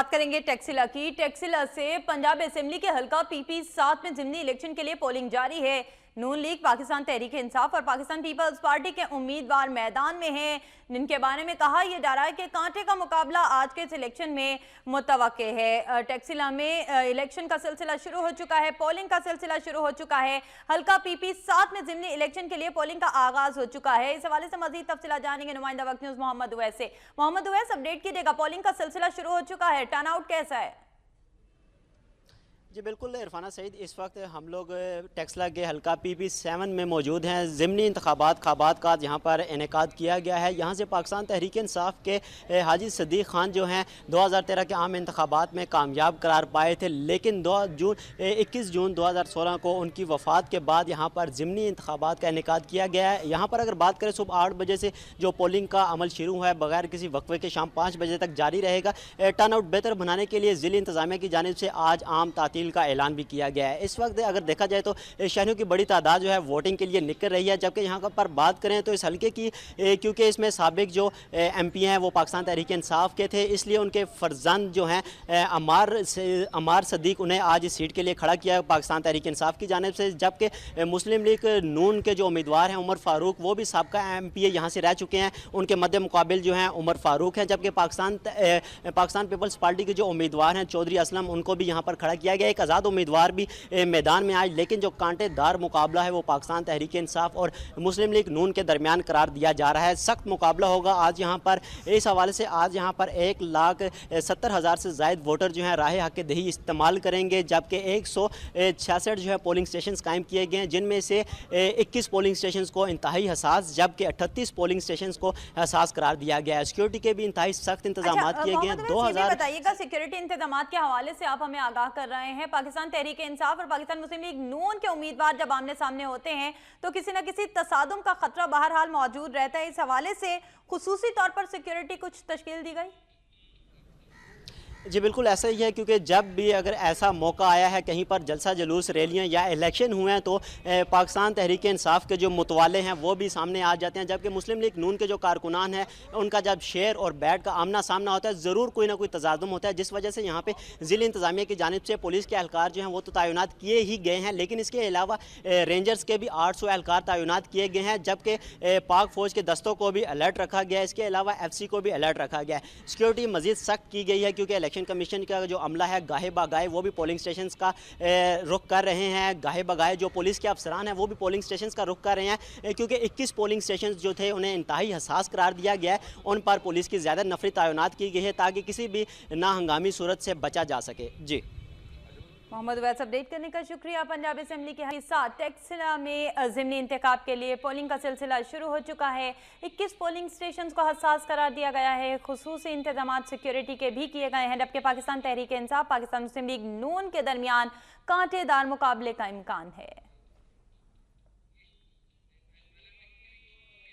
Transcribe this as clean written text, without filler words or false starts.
बात करेंगे टैक्सिला की। टैक्सिला से पंजाब असेंबली के हल्का PP7 में ज़िमनी इलेक्शन के लिए पोलिंग जारी है। नून लीग, पाकिस्तान तहरीक इंसाफ और पाकिस्तान पीपल्स पार्टी के उम्मीदवार मैदान में हैं, जिनके बारे में कहा यह जा रहा है कि कांटे का मुकाबला आज के इस इलेक्शन में मुतवक्के है। टैक्सिला में इलेक्शन का सिलसिला शुरू हो चुका है, पोलिंग का सिलसिला शुरू हो चुका है। हल्का PP7 में ज़िमनी इलेक्शन के लिए पोलिंग का आगाज हो चुका है। इस हवाले से मजीद तफसीलात जानेंगे नुमाइंदा वक्त न्यूज़ मोहम्मद उवैस से। मोहम्मद उवैस, अपडेट कीजिएगा, पोलिंग का सिलसिला शुरू हो चुका है, टर्न आउट कैसा है? जी बिल्कुल इरफाना सईद, इस वक्त हम लोग टैक्सिला के हल्का PP7 में मौजूद हैं। ज़िमनी इंतखाबात खाबात का यहाँ पर इनेकाद किया गया है। यहाँ से पाकिस्तान तहरीक इंसाफ के हाजी सदीक खान जो हैं 2013 के आम इंतखाबात में कामयाब करार पाए थे, लेकिन 21 जून 2016 को उनकी वफ़ात के बाद यहाँ पर ज़िमनी इंतखाबात का इनेकाद किया गया है। यहाँ पर अगर बात करें सुबह 8 बजे से जो पोलिंग का अमल शुरू हुआ है, बगैर किसी वक्फे के शाम 5 बजे तक जारी रहेगा। टर्न आउट बेहतर बनाने के लिए ज़िली इंतज़ामिया की जानिब से आज आम तातील का ऐलान भी किया गया है। इस वक्त अगर देखा जाए तो शहरियों की बड़ी तादाद जो है वोटिंग के लिए निकल रही है, जबकि यहाँ पर बात करें तो इस हल्के की क्योंकि इसमें साबिक जो MP हैं वो पाकिस्तान तहरीक इंसाफ के थे, इसलिए उनके फर्जंद जो हैं अमार सदीक उन्हें आज इस सीट के लिए खड़ा किया पाकिस्तान तहरीक इंसाफ की जानिब से। जबकि मुस्लिम लीग नून के जो उम्मीदवार हैं उमर फारूक, वो भी साबका MP यहाँ से रह चुके हैं, उनके मद्दे मुकाबिल जो हैं उमर फारूक हैं। जबकि पाकिस्तान पीपल्स पार्टी के जो उम्मीदवार हैं चौधरी असलम, उनको भी यहाँ पर खड़ा किया गया। एक आज़ाद उम्मीदवार भी मैदान में आए, लेकिन जो कांटेदार मुकाबला है वो पाकिस्तान तहरीक इंसाफ और मुस्लिम लीग नून के दरमियान करार दिया जा रहा है। सख्त मुकाबला होगा आज यहाँ पर। इस हवाले से आज यहाँ पर 1,70,000 से ज़ायद वोटर जो हैं राह हक दही इस्तेमाल करेंगे, जबकि 166 जो है पोलिंग स्टेशन कायम किए गए हैं, जिनमें से 21 पोलिंग स्टेशन को इंतहाई हसास जबकि 38 पोलिंग स्टेशन को हसास करार दिया गया है। सिक्योरिटी के भी इंतहाई सख्त इंतजाम किए गए हैं। 2000 बताइएगा, सिक्योरिटी इंतजाम के हवाले से आप हमें आगाह कर रहे हैं। पाकिस्तान तहरीक इंसाफ और पाकिस्तान मुस्लिम लीग नून के उम्मीदवार जब आमने सामने होते हैं तो किसी न किसी तसादुम का खतरा बहरहाल मौजूद रहता है। इस हवाले से खुसूसी तौर पर सिक्योरिटी कुछ तश्कील दी गई? जी बिल्कुल ऐसा ही है, क्योंकि जब भी अगर ऐसा मौका आया है कहीं पर जलसा जुलूस रैलियां या इलेक्शन हुए हैं तो पाकिस्तान तहरीक इंसाफ के जो मुतवाले हैं वो भी सामने आ जाते हैं। जबकि मुस्लिम लीग नून के जो कारकुनान हैं उनका जब शेर और बैट का आमना सामना होता है ज़रूर कोई ना कोई तजादुम होता है, जिस वजह से यहाँ पे ज़िली इंतज़ामिया की जानिब से पुलिस के एहलकार जो हैं वो तो तैनात किए ही गए हैं, लेकिन इसके अलावा रेंजर्स के भी 800 एहलकार तैनात किए गए हैं। जबकि पाक फ़ौज के दस्तों को भी अलर्ट रखा गया है, इसके अलावा FC को भी अलर्ट रखा गया है। सिक्योरिटी मज़ीद सख्त की गई है, क्योंकि कमीशन का जो अमला है गाहे बगाहे वो भी पोलिंग स्टेशंस का रुख कर रहे हैं। गाहे बगाहे जो पुलिस के अफसरान हैं वो भी पोलिंग स्टेशंस का रुख कर रहे हैं, क्योंकि 21 पोलिंग स्टेशंस जो थे उन्हें इंतहाई हसास करार दिया गया है। उन पर पुलिस की ज़्यादा नफरी तैनात की गई है ताकि किसी भी नाहंगामी सूरत से बचा जा सके। जी मोहम्मद उवैस, अपडेट करने का शुक्रिया। पंजाब असेंबली के साथ टैक्सिला में ज़िमनी इंतखाब के लिए पोलिंग का सिलसिला शुरू हो चुका है। 21 पोलिंग स्टेशन को हसास करार दिया गया है। खुसूसी इंतजाम सिक्योरिटी के भी किए गए हैं, जबकि पाकिस्तान तहरीक इंसाफ पाकिस्तान मुस्लिम लीग नून के दरमियान कांटेदार मुकाबले का इम्कान है।